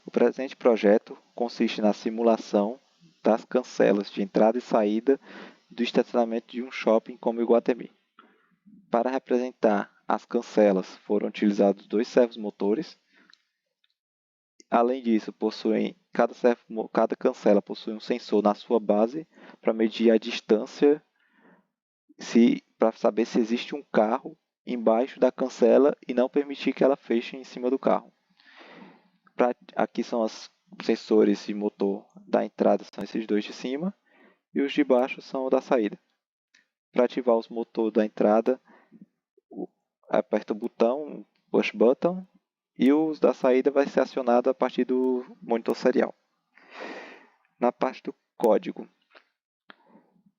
O presente projeto consiste na simulação das cancelas de entrada e saída do estacionamento de um shopping como Iguatemi. Para representar as cancelas, foram utilizados 2 servomotores. Além disso, cada cancela possui um sensor na sua base para medir a distância, para saber se existe um carro embaixo da cancela e não permitir que ela feche em cima do carro. Aqui são os sensores de motor da entrada, são esses 2 de cima, e os de baixo são o da saída. Para ativar os motores da entrada, aperta o botão, push button, e os da saída vai ser acionado a partir do monitor serial. Na parte do código,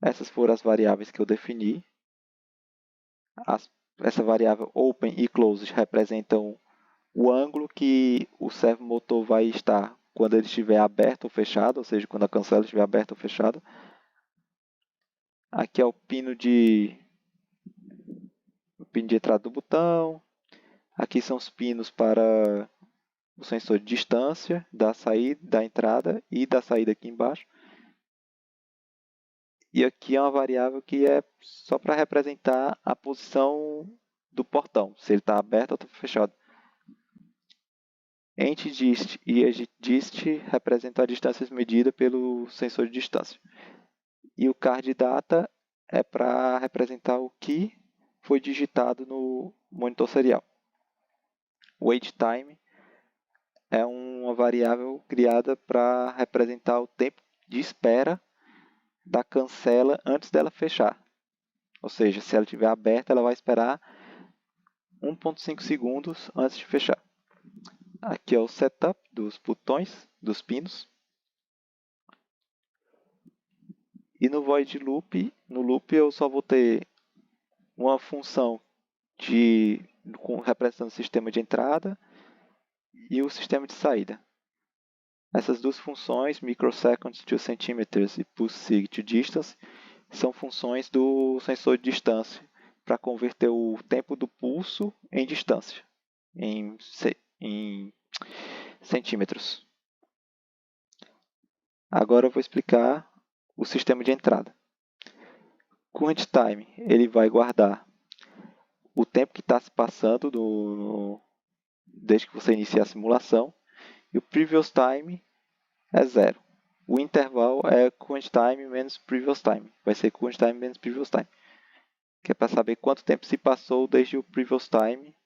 essas foram as variáveis que eu defini. Essa variável open e closed representam o ângulo que o servomotor vai estar quando ele estiver aberto ou fechado, ou seja, quando a cancela estiver aberta ou fechada. Aqui é o pino de entrada do botão. Aqui são os pinos para o sensor de distância da saída, da entrada e da saída aqui embaixo. E aqui é uma variável que é só para representar a posição do portão, se ele está aberto ou está fechado. EntDist e ExitDist representam a distância medida pelo sensor de distância. E o CardData é para representar o que foi digitado no monitor serial. O WaitTime é uma variável criada para representar o tempo de espera da cancela antes dela fechar. Ou seja, se ela estiver aberta, ela vai esperar 1,5 segundos antes de fechar. Aqui é o setup dos botões, dos pinos. E no void loop, no loop eu só vou ter uma função representando o sistema de entrada e o sistema de saída. Essas 2 funções, microseconds to centimeters e pulse to distance, são funções do sensor de distância para converter o tempo do pulso em distância, em centímetros. Agora eu vou explicar o sistema de entrada. Current time, ele vai guardar o tempo que está se passando desde que você inicia a simulação, e o previous time é 0. O intervalo é current time menos previous time. Vai ser current time menos previous time. Que é para saber quanto tempo se passou desde o previous time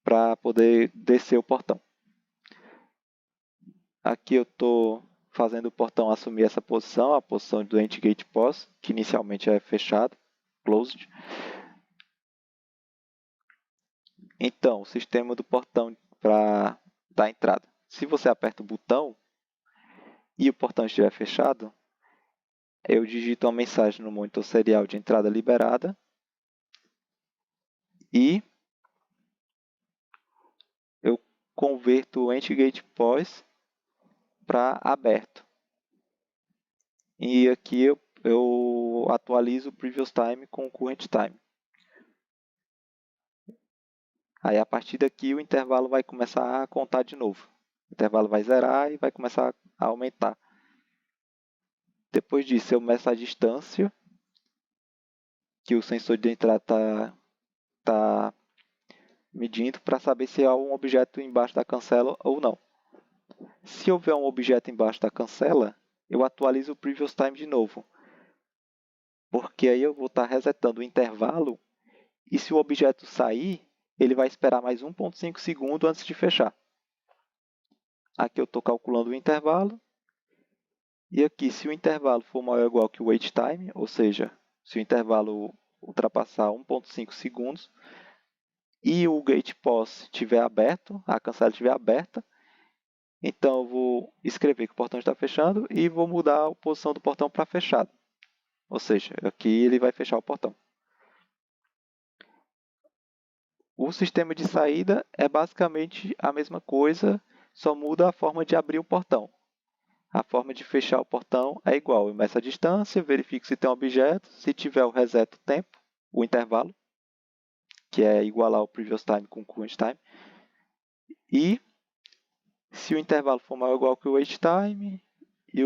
para poder descer o portão. Aqui eu estou fazendo o portão assumir essa posição, a posição do EntGate POS, que inicialmente é fechado, closed. Então, o sistema do portão para dar entrada. Se você aperta o botão e o portão estiver fechado, eu digito uma mensagem no monitor serial de entrada liberada e eu converto o EntGate POS para aberto. E aqui eu atualizo o previous time com o current time. Aí a partir daqui o intervalo vai começar a contar de novo. O intervalo vai zerar e vai começar a aumentar. Depois disso eu meço a distância que o sensor de entrada está medindo para saber se há um objeto embaixo da cancela ou não. Se houver um objeto embaixo da cancela, eu atualizo o previous time de novo. Porque aí eu vou estar resetando o intervalo e se o objeto sair, ele vai esperar mais 1,5 segundos antes de fechar. Aqui eu estou calculando o intervalo. E aqui, se o intervalo for maior ou igual que o wait time, ou seja, se o intervalo ultrapassar 1,5 segundos, e o gate POS estiver aberto, a cancela estiver aberta, então eu vou escrever que o portão está fechando e vou mudar a posição do portão para fechado. Ou seja, aqui ele vai fechar o portão. O sistema de saída é basicamente a mesma coisa, só muda a forma de abrir o portão. A forma de fechar o portão é igual. Eu meço a distância, verifico se tem um objeto, se tiver, eu reseto o tempo, o intervalo, que é igualar o previous time com o current time. E Se o intervalo for maior ou igual que o wait time e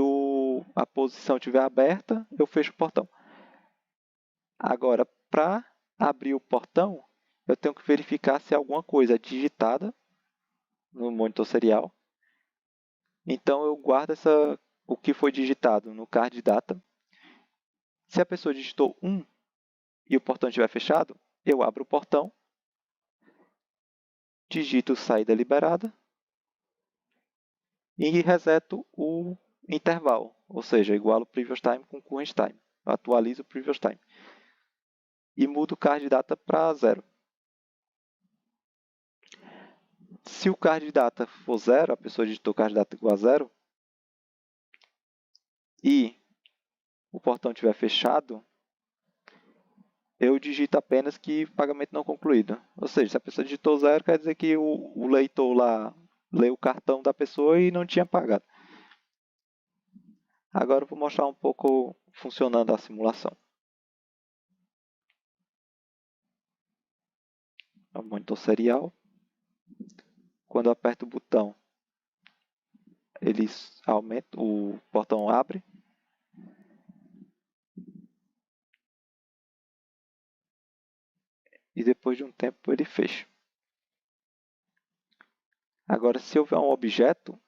a posição estiver aberta, eu fecho o portão. Agora, para abrir o portão, eu tenho que verificar se alguma coisa é digitada no monitor serial. Então, eu guardo o que foi digitado no card data. Se a pessoa digitou 1 e o portão estiver fechado, eu abro o portão, digito saída liberada e reseto o intervalo, ou seja, igualo o previous time com current time. Eu atualizo o previous time. E mudo o card data para 0. Se o card data for 0, a pessoa digitou card data igual a 0, e o portão estiver fechado, eu digito apenas que pagamento não concluído. Ou seja, se a pessoa digitou 0, quer dizer que o leitor lá leu o cartão da pessoa e não tinha pagado. Agora eu vou mostrar um pouco funcionando a simulação. É o monitor serial. Quando eu aperto o botão, ele aumenta, o portão abre. E depois de um tempo ele fecha. Agora, se houver um objeto,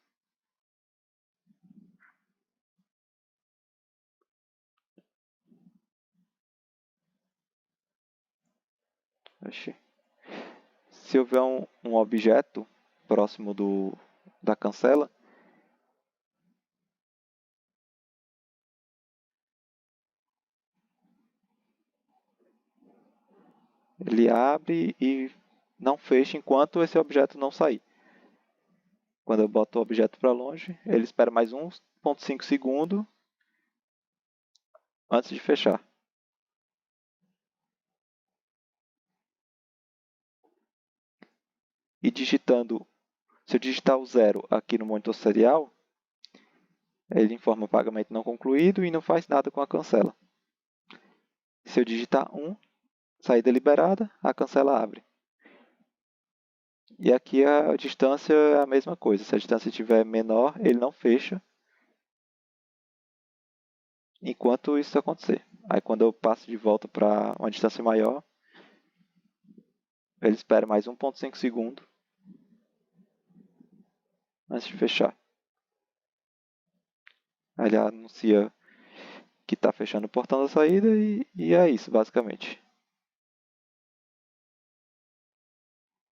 se houver um objeto próximo da cancela, ele abre e não fecha enquanto esse objeto não sair. Quando eu boto o objeto para longe, ele espera mais 1,5 segundos antes de fechar. E se eu digitar o 0 aqui no monitor serial, ele informa o pagamento não concluído e não faz nada com a cancela. Se eu digitar 1, saída liberada, a cancela abre. E aqui a distância é a mesma coisa. Se a distância estiver menor, ele não fecha enquanto isso acontecer. Aí quando eu passo de volta para uma distância maior, ele espera mais 1,5 segundos antes de fechar. Aí ele anuncia que está fechando o portão da saída e é isso, basicamente.